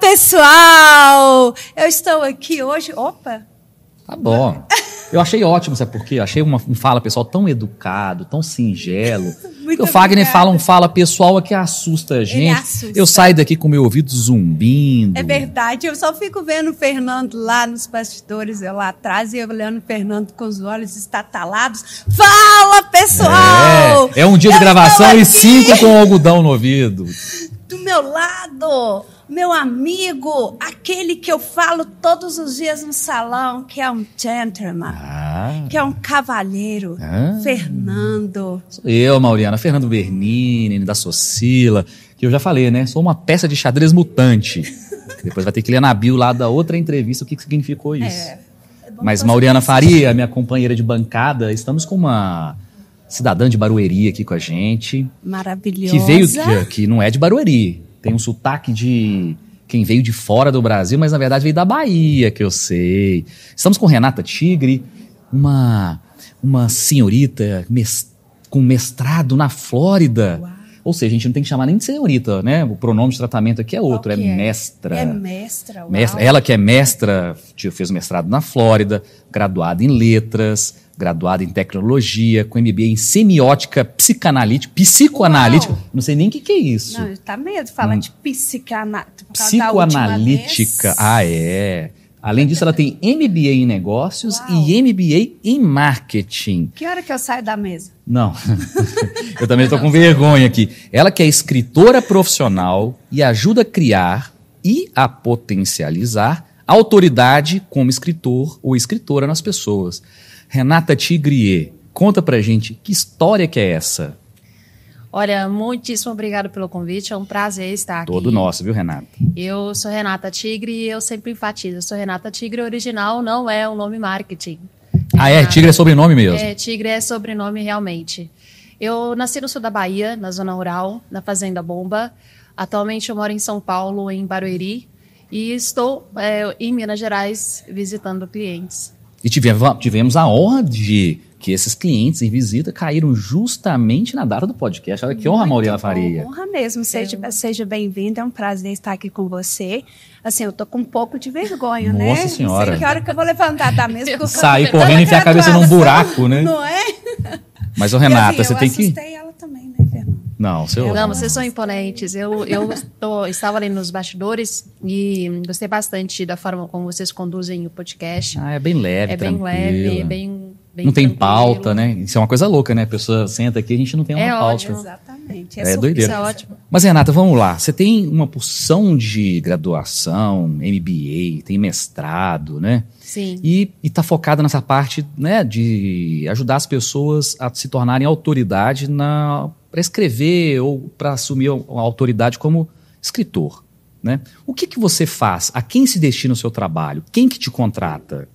pessoal! Eu estou aqui hoje... Opa! Tá bom. Eu achei ótimo, sabe por quê? Eu achei um fala pessoal tão educado, tão singelo. O Fagner fala um fala pessoal que assusta a gente. Assusta. Eu saio daqui com meu ouvido zumbindo. É verdade, eu só fico vendo o Fernando lá nos bastidores, eu lá atrás, e eu olhando o Fernando com os olhos estatalados. Fala, pessoal! É um dia de gravação e 5 com algodão no ouvido. Do meu lado, meu amigo, aquele que eu falo todos os dias no salão, que é um gentleman, que é um cavalheiro, Fernando. Sou eu, Mauriana, Fernando Bernini, da Socila, que eu já falei, né? Sou uma peça de xadrez mutante. Depois vai ter que ler na bio lá da outra entrevista o que significou isso. Mas Mauriana Faria, minha companheira de bancada, estamos com uma cidadã de Barueri aqui com a gente. Maravilhosa. Que veio, que não é de Barueri. Tem um sotaque de quem veio de fora do Brasil, mas na verdade veio da Bahia, que eu sei. Estamos com Renata Tigre, uma senhorita com mestrado na Flórida. Uau. Ou seja, a gente não tem que chamar nem de senhorita, né? O pronome de tratamento aqui é outro, é mestra. É mestra, uau. Ela que é mestra, fez o mestrado na Flórida, graduada em letras, graduada em tecnologia, com MBA em semiótica psicoanalítica. Não sei nem o que é isso. Não, tá medo de falar de psicoanalítica. Psicoanalítica, é. Além disso, ela tem MBA em negócios e MBA em marketing. Que hora que eu saio da mesa? Não, eu também estou com vergonha aqui. Ela que é escritora profissional e ajuda a criar e a potencializar a autoridade como escritor ou escritora nas pessoas. Renata Tigre, conta pra gente que história que é essa? Olha, muitíssimo obrigado pelo convite, é um prazer estar aqui. Todo nosso, viu, Renata? Eu sou Renata Tigre e eu sempre enfatizo, eu sou Renata Tigre original, não é um nome marketing. Tigre é sobrenome mesmo? Tigre é sobrenome realmente. Eu nasci no sul da Bahia, na zona rural, na Fazenda Bomba. Atualmente eu moro em São Paulo, em Barueri, e estou em Minas Gerais visitando clientes. E tivemos a honra de que esses clientes em visita caíram justamente na data do podcast. Olha que honra, Mauriana Faria. Honra mesmo. Seja bem-vindo. É um prazer estar aqui com você. Assim, eu tô com um pouco de vergonha, né? Nossa Senhora. Não sei que hora que eu vou levantar da mesa. Sair correndo e enfiar a cabeça num buraco, né? Não é? Mas, Renata, você tem que... Eu assustei ela também, né, Fernando? Não, vocês são imponentes. Eu estava ali nos bastidores e gostei bastante da forma como vocês conduzem o podcast. É bem leve, tranquilo. É bem não tem pauta, né? Isso é uma coisa louca, né? A pessoa senta aqui e a gente não tem uma pauta. Ótimo. Exatamente. É doideira. Isso é ótimo. Mas, Renata, vamos lá. Você tem uma porção de graduação, MBA, tem mestrado, né? Sim. E está focada nessa parte, né, de ajudar as pessoas a se tornarem autoridade para escrever ou para assumir a autoridade como escritor, né? O que você faz? A quem se destina o seu trabalho? Quem que te contrata?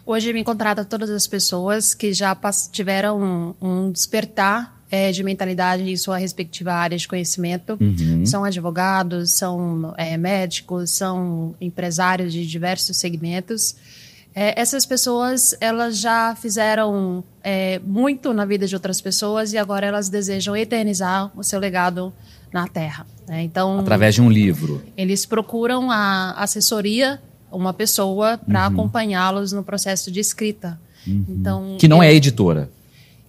Hoje me contrata todas as pessoas que já tiveram um despertar de mentalidade em sua respectiva área de conhecimento. Uhum. São advogados, são médicos, são empresários de diversos segmentos. Essas pessoas, elas já fizeram muito na vida de outras pessoas e agora elas desejam eternizar o seu legado na Terra, né? Então, através de um livro. Eles procuram a assessoria, uma pessoa para acompanhá-los no processo de escrita. Então, que não é editora.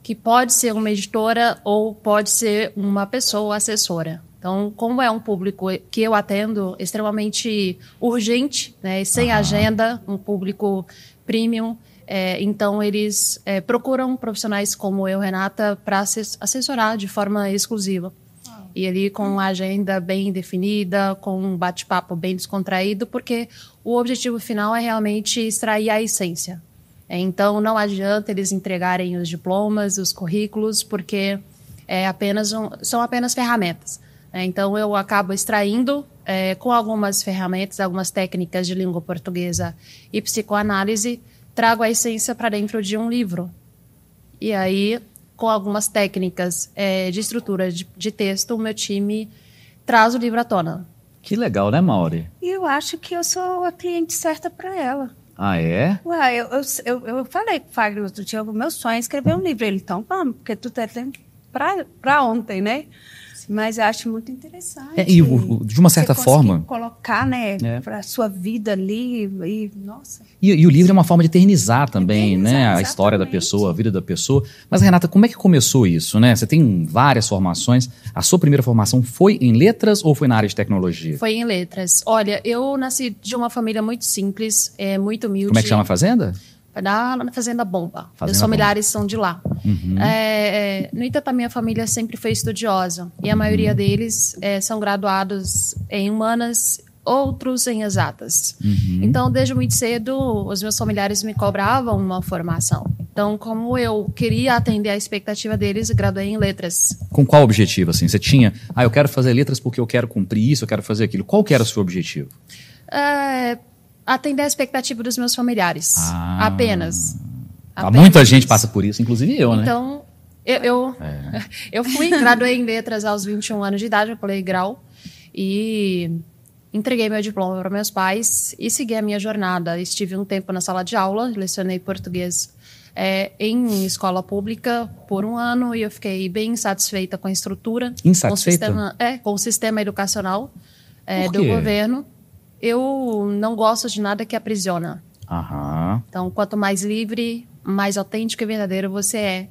Que pode ser uma editora ou pode ser uma pessoa assessora. Então, como é um público que eu atendo extremamente urgente, né, sem agenda, um público premium, então eles procuram profissionais como eu, Renata, para assessorar de forma exclusiva. E ali com a agenda bem definida, com um bate-papo bem descontraído, porque o objetivo final é realmente extrair a essência. Então, não adianta eles entregarem os diplomas, os currículos, porque são apenas ferramentas. Então, eu acabo extraindo, com algumas ferramentas, algumas técnicas de língua portuguesa e psicoanálise, trago a essência para dentro de um livro. E aí, com algumas técnicas de estrutura de texto, o meu time traz o livro à tona. Que legal, né, Mauri? E eu acho que eu sou a cliente certa para ela. Ah, é? Ué, eu falei com o Fagner outro dia, o meu sonho é escrever um livro. Ele, então vamos, porque tu tá tendo para ontem, né? Mas eu acho muito interessante. E de uma certa forma... Colocar aplicar, né, para a sua vida ali. E, nossa. E o livro é uma forma de eternizar também, né, a exatamente. história da pessoa, a vida da pessoa. Mas, Renata, como é que começou isso, né? Você tem várias formações. A sua primeira formação foi em letras ou foi na área de tecnologia? Foi em letras. Olha, eu nasci de uma família muito simples, muito humilde. Como é que chama a fazenda? Na Fazenda Bomba. Meus Bomba. familiares são de lá. Uhum. No entanto, a minha família sempre foi estudiosa. E a maioria deles são graduados em humanas, outros em exatas. Então, desde muito cedo, os meus familiares me cobravam uma formação. Então, como eu queria atender a expectativa deles, graduei em letras. Com qual objetivo, assim? Você tinha, eu quero fazer letras porque eu quero cumprir isso, eu quero fazer aquilo. Qual que era o seu objetivo? Atender a expectativa dos meus familiares. Apenas. Muita gente passa por isso, inclusive eu, né? Então, eu graduei em letras aos 21 anos de idade, eu pulei grau e entreguei meu diploma para meus pais e segui a minha jornada. Estive um tempo na sala de aula, lecionei português em escola pública por 1 ano e eu fiquei bem insatisfeita com a estrutura. Insatisfeita? Com o sistema educacional do governo. Eu não gosto de nada que aprisiona. Então, quanto mais livre, mais autêntico e verdadeiro você é,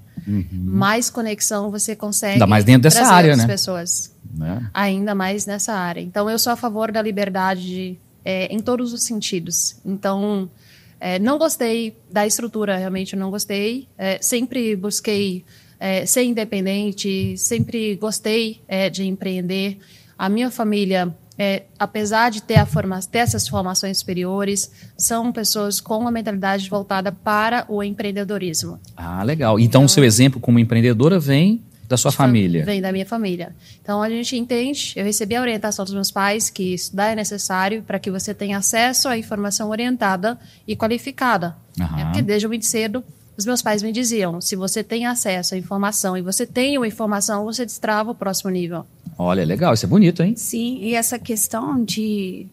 mais conexão você consegue. Ainda mais dentro dessa área, né? Pessoas. Ainda mais nessa área. Então, eu sou a favor da liberdade em todos os sentidos. Então, não gostei da estrutura, realmente não gostei. Sempre busquei ser independente, sempre gostei de empreender. A minha família, apesar de ter essas formações superiores, são pessoas com uma mentalidade voltada para o empreendedorismo. Legal. Então, o seu exemplo como empreendedora vem da sua família? Vem da minha família. Então, a gente entende, eu recebi a orientação dos meus pais que estudar é necessário para que você tenha acesso à informação orientada e qualificada. Porque desde muito cedo, os meus pais me diziam, se você tem acesso à informação e você tem uma informação, você destrava o próximo nível. Olha, legal, isso é bonito, hein? Sim, e essa questão de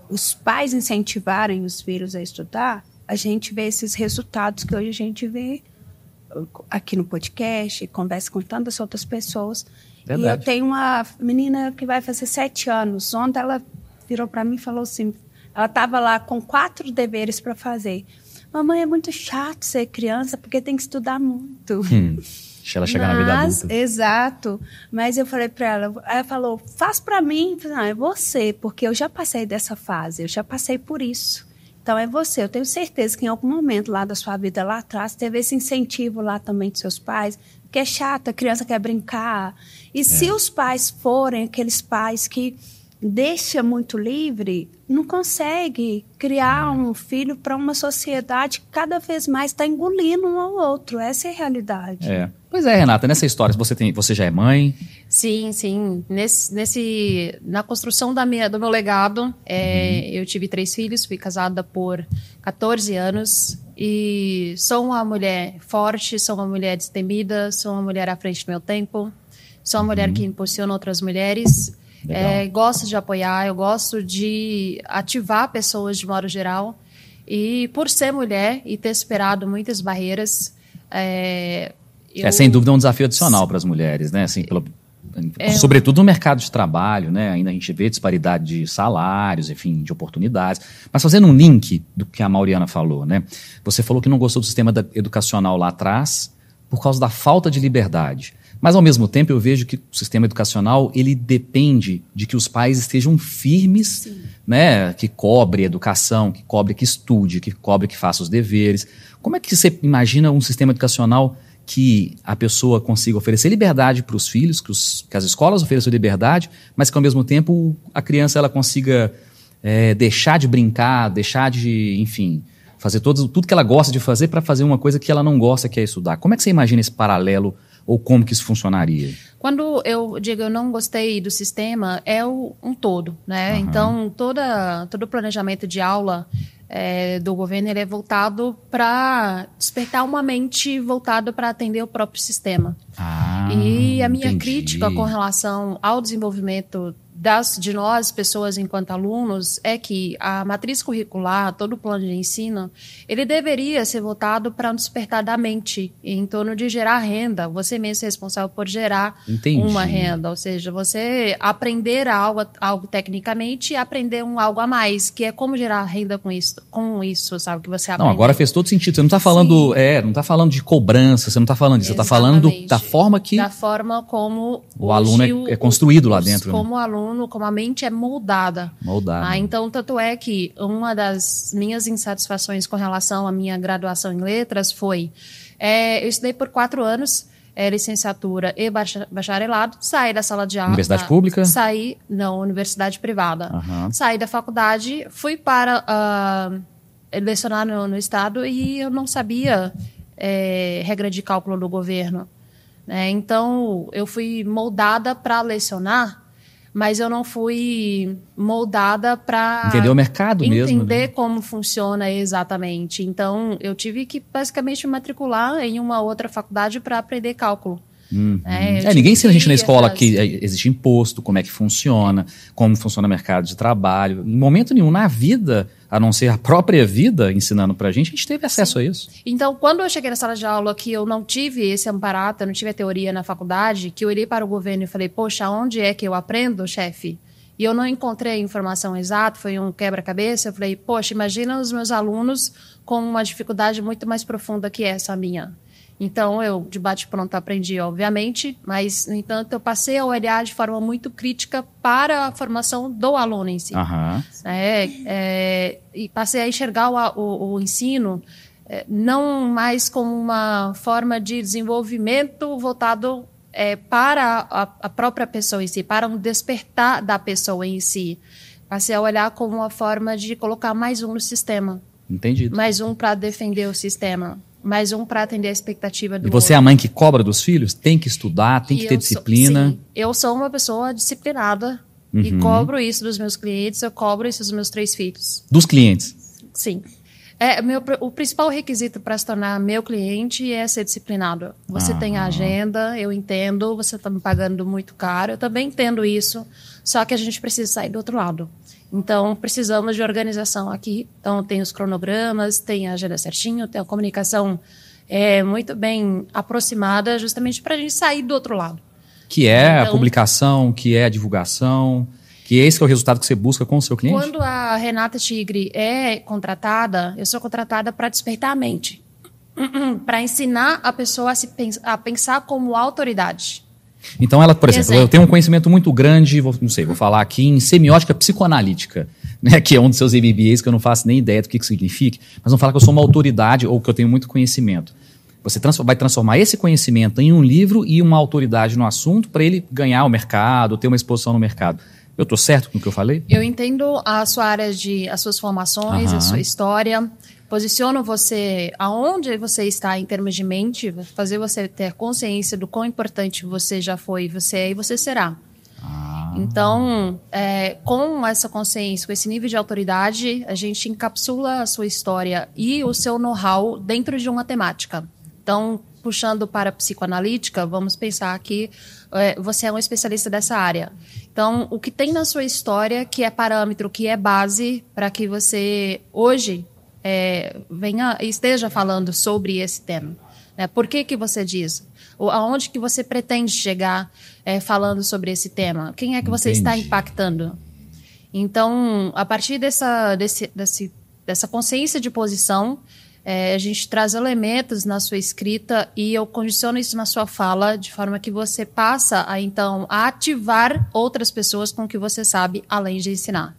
os pais incentivarem os filhos a estudar, a gente vê esses resultados que hoje a gente vê aqui no podcast, conversa com tantas outras pessoas. Verdade. E eu tenho uma menina que vai fazer 7 anos. Ontem ela virou para mim e falou assim, ela estava lá com 4 deveres para fazer. Mamãe, é muito chato ser criança porque tem que estudar muito. Deixa ela chegar na vida adulta. Exato. Mas eu falei para ela falou, faz para mim. Eu falei, não, é você, porque eu já passei dessa fase, eu já passei por isso. Então é você. Eu tenho certeza que em algum momento lá da sua vida, lá atrás, teve esse incentivo lá também dos seus pais, que é chato, a criança quer brincar. E se os pais forem aqueles pais que deixa muito livre, não consegue criar um filho para uma sociedade que cada vez mais está engolindo um ao outro. Essa é a realidade. Pois é, Renata, nessa história, você já é mãe? Sim. Na construção do meu legado, eu tive 3 filhos, fui casada por 14 anos e sou uma mulher forte, sou uma mulher destemida, sou uma mulher à frente do meu tempo, sou uma mulher que impulsiona outras mulheres. Gosto de apoiar, eu gosto de ativar pessoas de modo geral. E por ser mulher e ter superado muitas barreiras, sem dúvida é um desafio adicional para as mulheres, né? Assim, sobretudo no mercado de trabalho, né? Ainda a gente vê disparidade de salários, enfim, de oportunidades. Mas fazendo um link do que a Mauriana falou, né? Você falou que não gostou do sistema educacional lá atrás por causa da falta de liberdade. Mas, ao mesmo tempo, eu vejo que o sistema educacional, ele depende de que os pais estejam firmes, né? Que cobre educação, que cobre que estude, que cobre que faça os deveres. Como é que você imagina um sistema educacional que a pessoa consiga oferecer liberdade para os filhos, que as escolas ofereçam liberdade, mas que, ao mesmo tempo, a criança ela consiga deixar de brincar, deixar de, enfim, fazer tudo que ela gosta de fazer para fazer uma coisa que ela não gosta, que é estudar. Como é que você imagina esse paralelo ou como que isso funcionaria? Quando eu digo eu não gostei do sistema, é um todo, né? Então, todo o planejamento de aula do governo ele é voltado para despertar uma mente voltada para atender o próprio sistema. E a minha crítica com relação ao desenvolvimento de nós, pessoas enquanto alunos, é que a matriz curricular, todo o plano de ensino, ele deveria ser voltado para um despertar da mente, em torno de gerar renda. Você mesmo é responsável por gerar uma renda, ou seja, você aprender algo tecnicamente e aprender algo a mais, que é como gerar renda com isso, sabe, que você aprende. Não, agora fez todo sentido. Você não está falando, não tá falando de cobrança, você não está falando disso, você está falando da forma que... Da forma como o aluno é construído lá dentro. Como o aluno, como a mente é moldada. Então, tanto é que uma das minhas insatisfações com relação à minha graduação em letras foi... eu estudei por 4 anos, licenciatura e bacharelado, saí da sala de aula... Universidade pública? Não, universidade privada. Saí da faculdade, fui para lecionar no estado e eu não sabia regra de cálculo do governo. Então, eu fui moldada para lecionar, mas eu não fui moldada para... Entender o mercado mesmo. Entender como funciona exatamente. Então, eu tive que, basicamente, me matricular em uma outra faculdade para aprender cálculo. Ninguém ensina a gente na escola que existe imposto, como é que funciona, como funciona o mercado de trabalho. Em momento nenhum na vida, a não ser a própria vida ensinando pra gente, a gente teve acesso a isso. Então, quando eu cheguei na sala de aula que eu não tive esse amparato, eu não tive a teoria na faculdade, que eu olhei para o governo e falei, poxa, onde é que eu aprendo, chefe? E eu não encontrei a informação exata, foi um quebra-cabeça. Eu falei, poxa, imagina os meus alunos com uma dificuldade muito mais profunda que essa minha. Então, eu, de bate-pronto, aprendi, obviamente, mas, no entanto, eu passei a olhar de forma muito crítica para a formação do aluno em si. E passei a enxergar o ensino não mais como uma forma de desenvolvimento voltado para a própria pessoa em si, para um despertar da pessoa em si. Passei a olhar como uma forma de colocar mais um no sistema. Entendido. Mais um para defender o sistema. Mais um para atender a expectativa do E você é a mãe que cobra dos filhos? Tem que estudar, tem que ter disciplina? Sim, eu sou uma pessoa disciplinada e cobro isso dos meus clientes, eu cobro isso dos meus 3 filhos. Dos clientes? Sim. O principal requisito para se tornar meu cliente é ser disciplinado. Você tem a agenda, eu entendo, você está me pagando muito caro, eu também entendo isso, só que a gente precisa sair do outro lado. Então, precisamos de organização aqui. Então, tem os cronogramas, tem a agenda certinho, tem a comunicação muito bem aproximada, justamente para a gente sair do outro lado. Que é a publicação, que é a divulgação, que esse que é o resultado que você busca com o seu cliente? Quando a Renata Tigre é contratada, eu sou contratada para despertar a mente, para ensinar a pessoa a pensar como autoridade. Então ela, por exemplo, eu tenho um conhecimento muito grande, vou falar aqui em semiótica psicoanalítica, né, que é um dos seus MBAs que eu não faço nem ideia do que significa, mas vamos falar que eu sou uma autoridade ou que eu tenho muito conhecimento. Você vai transformar esse conhecimento em um livro e uma autoridade no assunto para ele ganhar o mercado, ter uma exposição no mercado. Eu estou certo com o que eu falei? Eu entendo a sua área as suas formações, a sua história. Posiciono você aonde você está em termos de mente, fazer você ter consciência do quão importante você já foi, você é e você será. Então, com essa consciência, com esse nível de autoridade, a gente encapsula a sua história e o seu know-how dentro de uma temática. Então, puxando para a psicoanalítica, vamos pensar que você é um especialista dessa área. Então, o que tem na sua história que é parâmetro, que é base para que você hoje esteja falando sobre esse tema. Né? Por que você diz? Aonde que você pretende chegar falando sobre esse tema? Quem é que você está impactando? Então, a partir dessa consciência de posição, a gente traz elementos na sua escrita e eu condiciono isso na sua fala de forma que você passa a ativar outras pessoas com o que você sabe, além de ensinar.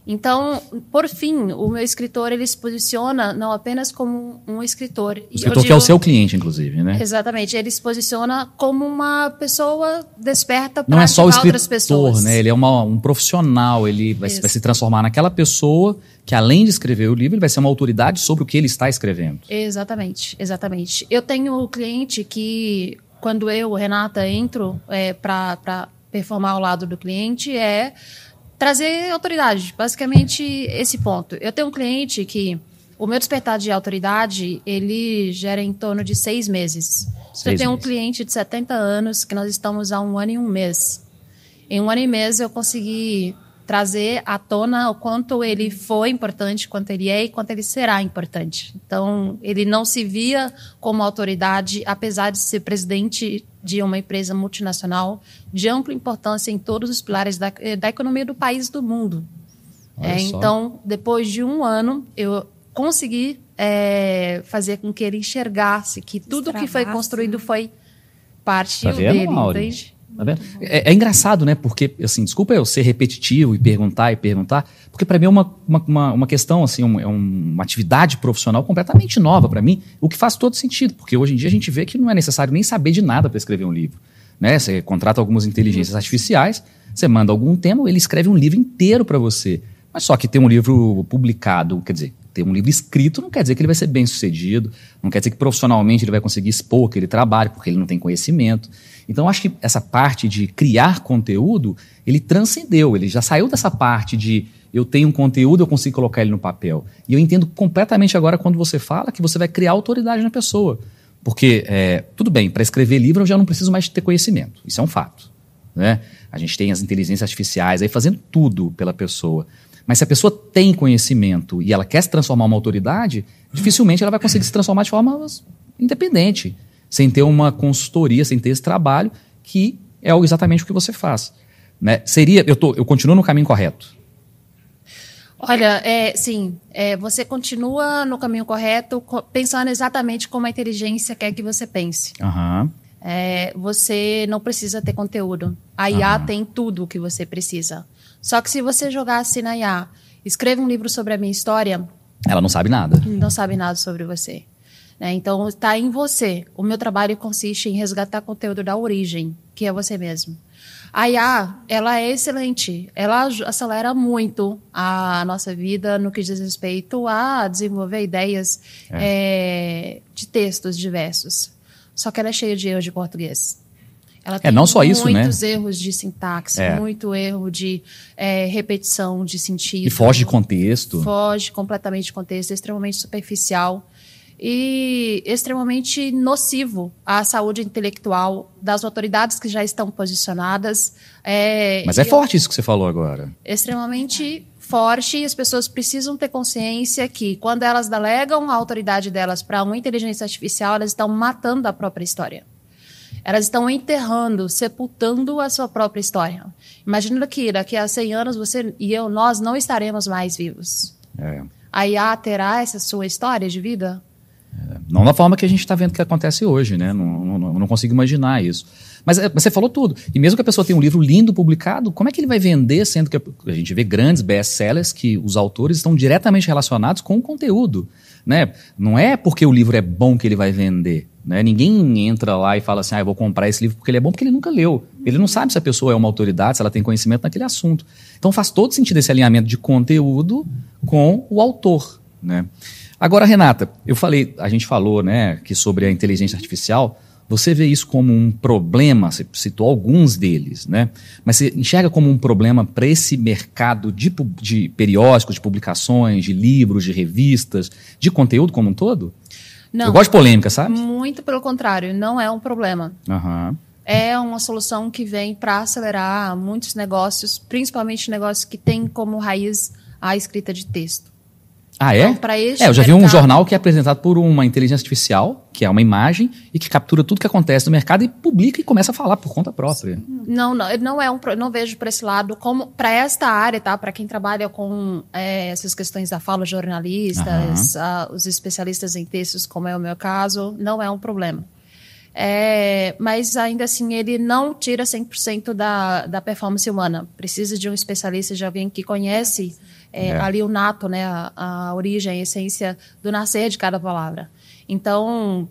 Então, por fim, o meu escritor, ele se posiciona não apenas como um escritor. O escritor que é o seu cliente, inclusive, né? Exatamente. Ele se posiciona como uma pessoa desperta para não é só o escritor, outras pessoas. Né? Ele é um profissional, ele vai se transformar naquela pessoa que, além de escrever o livro, ele vai ser uma autoridade sobre o que ele está escrevendo. Exatamente, exatamente. Eu tenho um cliente que, quando eu, Renata, entro para performar ao lado do cliente, trazer autoridade, basicamente esse ponto. Eu tenho um cliente que o meu despertar de autoridade, ele gera em torno de 6 meses. Eu tenho um cliente de 70 anos que nós estamos há 1 ano e 1 mês. Em 1 ano e meio eu consegui trazer à tona o quanto ele foi importante, quanto ele é e quanto ele será importante. Então, ele não se via como autoridade, apesar de ser presidente de uma empresa multinacional de ampla importância em todos os pilares da economia do país e do mundo. Então, depois de 1 ano, eu consegui fazer com que ele enxergasse que tudo que foi construído foi parte dele, entende? Tá vendo? É engraçado, né? Porque, assim, desculpa eu ser repetitivo e perguntar, porque para mim é uma questão, assim, uma atividade profissional completamente nova para mim, o que faz todo sentido, porque hoje em dia a gente vê que não é necessário nem saber de nada para escrever um livro, né? Você contrata algumas inteligências artificiais, você manda algum tema, ele escreve um livro inteiro para você. Mas só que ter um livro publicado, quer dizer, ter um livro escrito não quer dizer que ele vai ser bem sucedido, não quer dizer que profissionalmente ele vai conseguir expor aquele trabalho, porque ele não tem conhecimento. Então, acho que essa parte de criar conteúdo, ele transcendeu, ele já saiu dessa parte de eu tenho um conteúdo, eu consigo colocar ele no papel. E eu entendo completamente agora quando você fala que você vai criar autoridade na pessoa. Porque, tudo bem, para escrever livro eu já não preciso mais ter conhecimento, isso é um fato, né? A gente tem as inteligências artificiais aí fazendo tudo pela pessoa. Mas se a pessoa tem conhecimento e ela quer se transformar em uma autoridade, dificilmente ela vai conseguir se transformar de forma independente, sem ter uma consultoria, sem ter esse trabalho, que é exatamente o que você faz, né? Eu continuo no caminho correto? Olha, sim, você continua no caminho correto, pensando exatamente como a inteligência quer que você pense. Uhum. Você não precisa ter conteúdo. A IA tem tudo o que você precisa. Só que se você jogar assim na IA, escreva um livro sobre a minha história... Ela não sabe nada. Não sabe nada sobre você. Então, está em você. O meu trabalho consiste em resgatar conteúdo da origem, que é você mesmo. A IA, ela é excelente. Ela acelera muito a nossa vida no que diz respeito a desenvolver ideias de textos diversos. Só que ela é cheia de erros de português. Ela tem não só isso, né? Muitos erros de sintaxe, muito erro de repetição de sentido. E foge de contexto. Foge completamente de contexto, é extremamente superficial e extremamente nocivo à saúde intelectual das autoridades que já estão posicionadas. Mas é forte isso que você falou agora. Extremamente forte, e as pessoas precisam ter consciência que quando elas delegam a autoridade delas para uma inteligência artificial, elas estão matando a própria história. Elas estão enterrando, sepultando a sua própria história. Imagina que daqui a 100 anos você e eu, nós não estaremos mais vivos. A IA terá essa sua história de vida? Não da forma que a gente está vendo que acontece hoje, né? Não consigo imaginar isso. Mas você falou tudo. E mesmo que a pessoa tenha um livro lindo publicado, como é que ele vai vender, sendo que a gente vê grandes best-sellers que os autores estão diretamente relacionados com o conteúdo, né? Não é porque o livro é bom que ele vai vender, né? Ninguém entra lá e fala assim, eu vou comprar esse livro porque ele é bom, porque ele nunca leu. Ele não sabe se a pessoa é uma autoridade, se ela tem conhecimento naquele assunto. Então faz todo sentido esse alinhamento de conteúdo com o autor, né? Agora, Renata, a gente falou, né, que sobre a inteligência artificial, você vê isso como um problema, você citou alguns deles, né? Mas você enxerga como um problema para esse mercado de periódicos, de publicações, de livros, de revistas, de conteúdo como um todo? Não. Eu gosto de polêmica, sabe? Muito pelo contrário, não é um problema. É uma solução que vem para acelerar muitos negócios, principalmente negócios que têm como raiz a escrita de texto. Então, eu já vi um jornal que é apresentado por uma inteligência artificial, que é uma imagem, e que captura tudo que acontece no mercado e publica e começa a falar por conta própria. Não vejo por esse lado, como para esta área, tá? Para quem trabalha com essas questões da fala, jornalistas, os especialistas em textos, como é o meu caso, não é um problema. Mas ainda assim ele não tira 100% da performance humana. Precisa de um especialista, de alguém que conhece ali o nato, né, a origem, a essência do nascer de cada palavra. Então,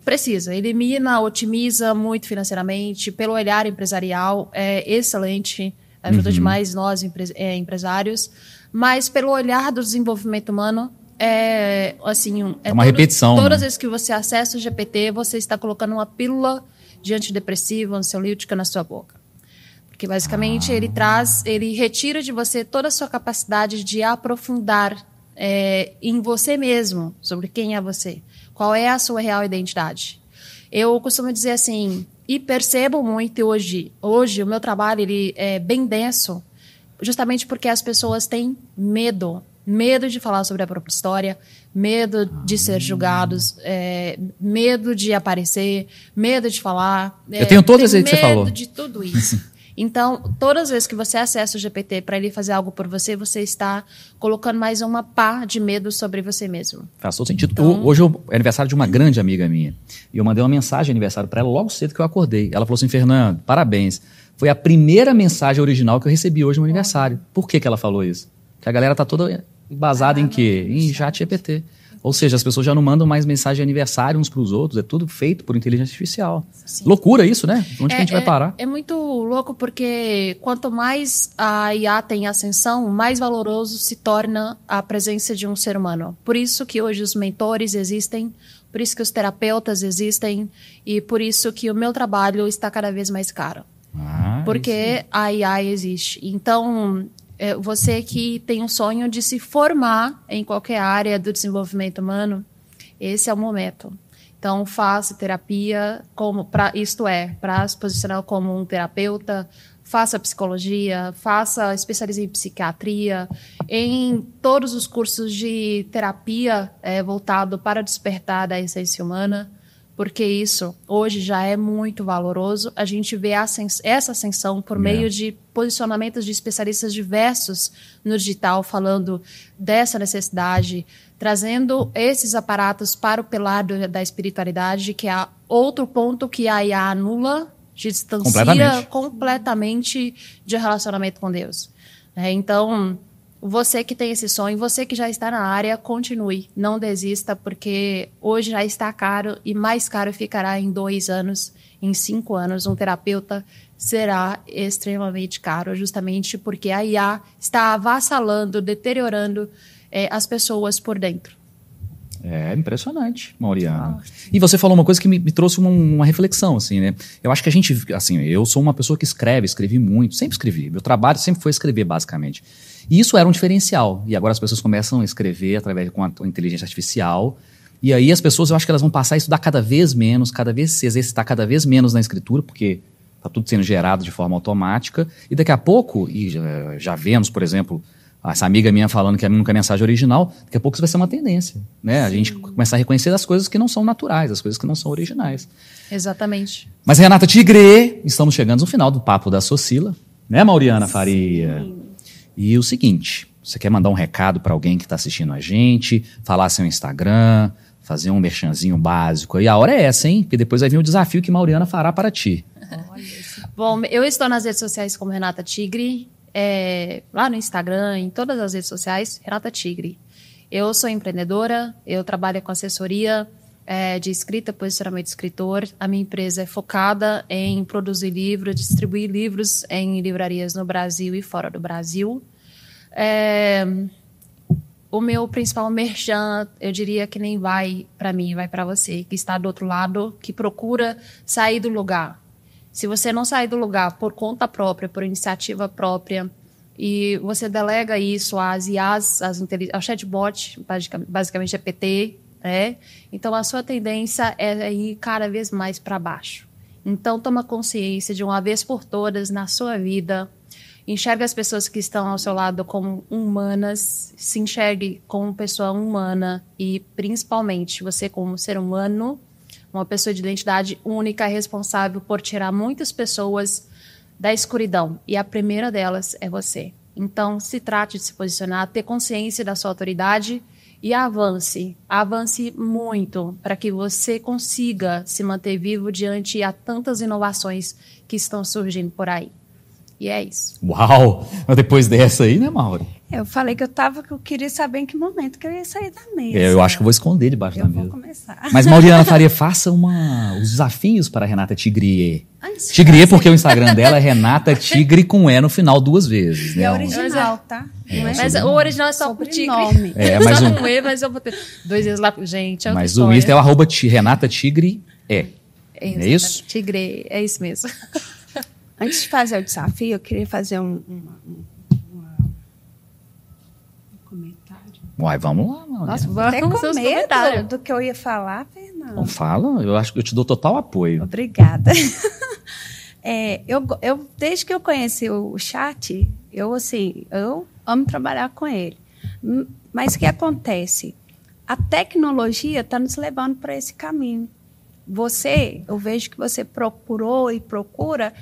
elimina, otimiza muito financeiramente, pelo olhar empresarial, é excelente, ajuda demais nós, empresários, mas pelo olhar do desenvolvimento humano, é uma repetição. Todas as né? vezes que você acessa o GPT, você está colocando uma pílula de antidepressivo, ansiolítica na sua boca. Porque basicamente ele retira de você toda a sua capacidade de aprofundar em você mesmo, sobre quem é você, qual é a sua real identidade. Eu costumo dizer assim, E percebo muito hoje o meu trabalho ele é bem denso, justamente porque as pessoas têm medo de falar sobre a própria história, medo de ser julgados, medo de aparecer, medo de falar. Eu tenho todas as que você falou. Medo de tudo isso. Então, todas as vezes que você acessa o GPT para ele fazer algo por você, você está colocando mais uma pá de medo sobre você mesmo. Faz todo sentido. Então, hoje é aniversário de uma grande amiga minha. E eu mandei uma mensagem de aniversário para ela logo cedo que eu acordei. Ela falou assim, Fernando, parabéns. Foi a primeira mensagem original que eu recebi hoje no aniversário. Por que ela falou isso? Porque a galera tá toda embasada em quê? Em ChatGPT. Ou seja, as pessoas já não mandam mais mensagem de aniversário uns para os outros, é tudo feito por inteligência artificial. Sim. Loucura isso, né? Onde que a gente vai parar? É muito louco porque quanto mais a IA tem ascensão, mais valoroso se torna a presença de um ser humano. Por isso que hoje os mentores existem, por isso que os terapeutas existem e por isso que o meu trabalho está cada vez mais caro. Porque a IA existe. Então, você que tem um sonho de se formar em qualquer área do desenvolvimento humano, esse é o momento. Então, faça terapia, para se posicionar como um terapeuta, faça psicologia, especialize em psiquiatria, em todos os cursos de terapia voltado para despertar da essência humana, porque isso hoje já é muito valoroso. A gente vê essa ascensão por meio de posicionamentos de especialistas diversos no digital, falando dessa necessidade, trazendo esses aparatos para o pilar da espiritualidade, que é outro ponto que a IA anula, distancia completamente de relacionamento com Deus. Então, você que tem esse sonho, você que já está na área, continue, não desista, porque hoje já está caro e mais caro ficará em 2 anos, em 5 anos. Um terapeuta será extremamente caro, justamente porque a IA está avassalando, deteriorando as pessoas por dentro. É impressionante, Mauriana. E você falou uma coisa que me trouxe uma reflexão, assim, né? Eu acho que a gente, assim, eu sou uma pessoa que escrevi muito, sempre escrevi. Meu trabalho sempre foi escrever, basicamente. E isso era um diferencial. E agora as pessoas começam a escrever através com a inteligência artificial. E aí as pessoas, eu acho que elas vão passar a estudar cada vez menos, se exercitar cada vez menos na escritura, porque está tudo sendo gerado de forma automática. E daqui a pouco, e já vemos, por exemplo, essa amiga minha falando que nunca é mensagem original, daqui a pouco isso vai ser uma tendência, né? Sim. A gente começar a reconhecer as coisas que não são naturais, as coisas que não são originais. Exatamente. Mas, Renata Tigre, estamos chegando no final do Papo da Socila, né, Mauriana Faria? Sim. E o seguinte, você quer mandar um recado para alguém que está assistindo a gente, falar seu Instagram, fazer um merchanzinho básico, e a hora é essa, hein? Porque depois vai vir o desafio que Mauriana fará para ti. Bom, eu estou nas redes sociais como Renata Tigre, lá no Instagram, em todas as redes sociais, Renata Tigre. Eu sou empreendedora, eu trabalho com assessoria de escrita, posicionamento de escritor. A minha empresa é focada em produzir livros, distribuir livros em livrarias no Brasil e fora do Brasil. O meu principal merchan, eu diria que nem vai para mim, vai para você, que está do outro lado, que procura sair do lugar. Se você não sair do lugar por conta própria, por iniciativa própria, e você delega isso às IAs, ao chatbot, basicamente é PT, então a sua tendência é ir cada vez mais para baixo. Então toma consciência de uma vez por todas na sua vida, enxerga as pessoas que estão ao seu lado como humanas, se enxergue como pessoa humana e principalmente você como ser humano, uma pessoa de identidade única, responsável por tirar muitas pessoas da escuridão. E a primeira delas é você. Então, se trate de se posicionar, ter consciência da sua autoridade e avance. Avance muito para que você consiga se manter vivo diante a tantas inovações que estão surgindo por aí. E é isso. Uau! Mas depois dessa aí, né, Mauro? Eu falei que eu queria saber em que momento que eu ia sair da mesa. Eu acho que eu vou esconder debaixo da mesa. Eu vou começar. Mas, Mauriana Faria, faça os desafios para a Renata Tigre. Tigre porque o Instagram dela é Renata Tigre com E no final 2 vezes. Né? É original, tá? Mas o original é só por Tigre. Mas só com E, mas eu vou ter 2 vezes lá. Gente, mas o Insta é o @Renata Tigre E. É isso? Tigre, é isso mesmo. Antes de fazer o desafio, eu queria fazer uma comentário. Uai, vamos lá, Mauriana. Nossa, Até vamos com seus medo comentários. do que eu ia falar, Fernanda. Então fala, eu acho que eu te dou total apoio. Obrigada. Desde que eu conheci o chat, eu amo trabalhar com ele. Mas o que acontece? A tecnologia está nos levando para esse caminho. Eu vejo que você procurou e procura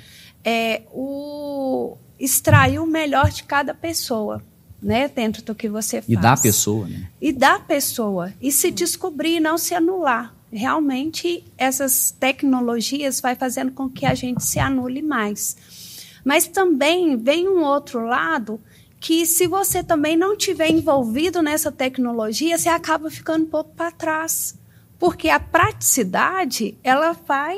extrair o melhor de cada pessoa, né, dentro do que você faz. E da pessoa, né? E da pessoa. E se descobrir e não se anular. Realmente, essas tecnologias vai fazendo com que a gente se anule mais. Mas também vem um outro lado que, se você também não estiver envolvido nessa tecnologia, você acaba ficando um pouco para trás. Porque a praticidade, ela vai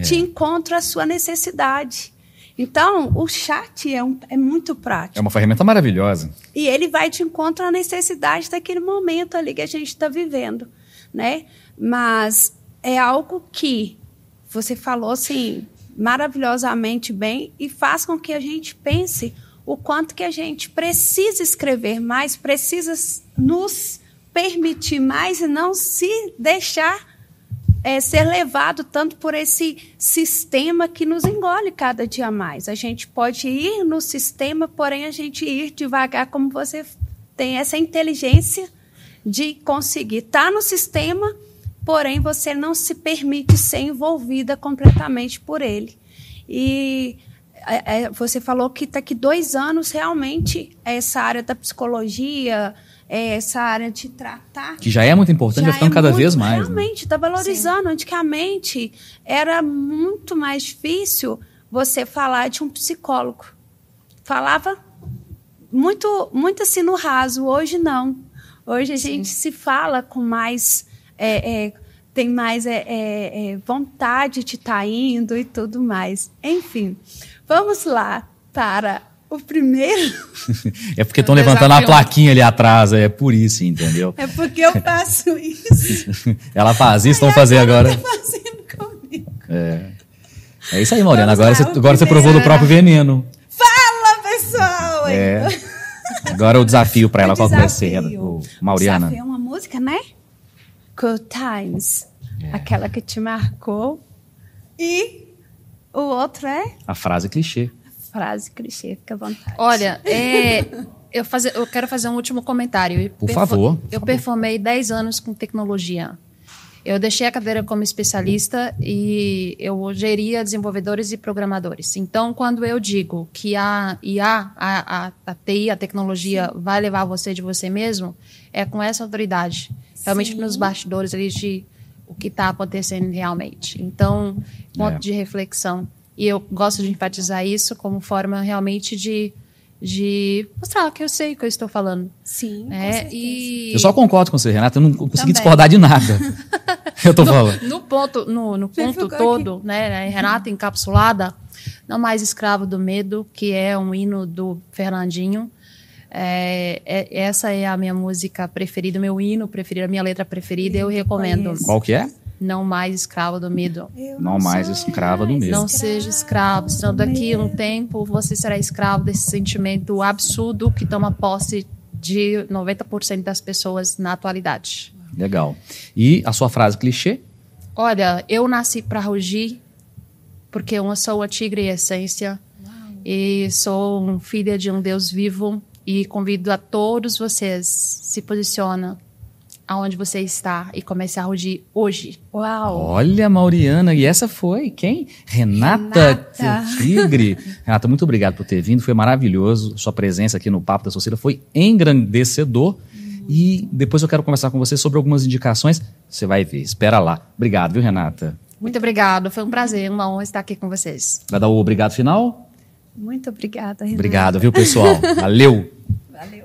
te encontra a sua necessidade. Então, o chat é muito prático. É uma ferramenta maravilhosa. E ele vai te encontrar a necessidade daquele momento ali que a gente está vivendo, né? Mas é algo que você falou, assim, maravilhosamente bem e faz com que a gente pense o quanto que a gente precisa escrever mais, precisa nos permitir mais e não se deixar ser levado tanto por esse sistema que nos engole cada dia mais. A gente pode ir no sistema, porém a gente ir devagar, como você tem essa inteligência de conseguir estar no sistema, porém você não se permite ser envolvida completamente por ele. E você falou que daqui 2 anos realmente essa área da psicologia, essa área de tratar... Que já é muito importante, vai ficando cada vez mais. Realmente, está valorizando. Sim. Antigamente, era muito mais difícil você falar de um psicólogo. Falava muito, muito assim no raso. Hoje, não. Hoje, a gente se fala com mais... tem mais vontade de estar indo e tudo mais. Enfim, vamos lá para... O primeiro... É porque estão levantando a plaquinha ali atrás, é por isso, entendeu? É porque eu faço isso. Ela faz isso, vamos fazer agora. Tá fazendo comigo. É isso aí, Mauriana. Agora você provou do próprio veneno. Fala, pessoal! Agora o desafio para ela, qual que vai ser, Mauriana? O desafio é uma música, né? Good Times. Aquela que te marcou. E o outro é... A frase clichê. Frase clichê, fica à vontade. Olha, eu quero fazer um último comentário. Por favor. Eu performei 10 anos com tecnologia. Eu deixei a cadeira como especialista e eu geria desenvolvedores e programadores. Então, quando eu digo que a IA, a TI, a tecnologia, vai levar você de você mesmo, é com essa autoridade. Realmente nos bastidores ali de o que está acontecendo realmente. Então, ponto de reflexão. E eu gosto de enfatizar isso como forma realmente de mostrar que eu sei o que eu estou falando. Sim, Eu só concordo com você, Renata. Eu não consegui discordar de nada. Eu tô falando. No ponto todo, né? Renata encapsulada, Não Mais Escravo do Medo, que é um hino do Fernandinho. Essa é a minha música preferida, meu hino preferido, a minha letra preferida. Eu recomendo. Qual que é? Não Mais Escravo do Medo. Não mais escrava do medo. Não seja escravo, senão daqui a um tempo você será escravo desse sentimento absurdo que toma posse de 90% das pessoas na atualidade. Legal. E a sua frase clichê? Olha, eu nasci para rugir porque eu sou a tigre em essência. E sou filha de um Deus vivo e convido a todos vocês, se posiciona aonde você está e comece a rugir hoje. Uau! Olha, Mauriana, e essa foi quem? Renata Tigre. Renata, muito obrigado por ter vindo, foi maravilhoso. Sua presença aqui no Papo da Soceira foi engrandecedor. E depois eu quero conversar com você sobre algumas indicações. Você vai ver, espera lá. Obrigado, viu, Renata? Muito obrigado, foi um prazer, uma honra estar aqui com vocês. Vai dar o obrigado final? Muito obrigada, Renata. Obrigado, viu, pessoal? Valeu! Valeu.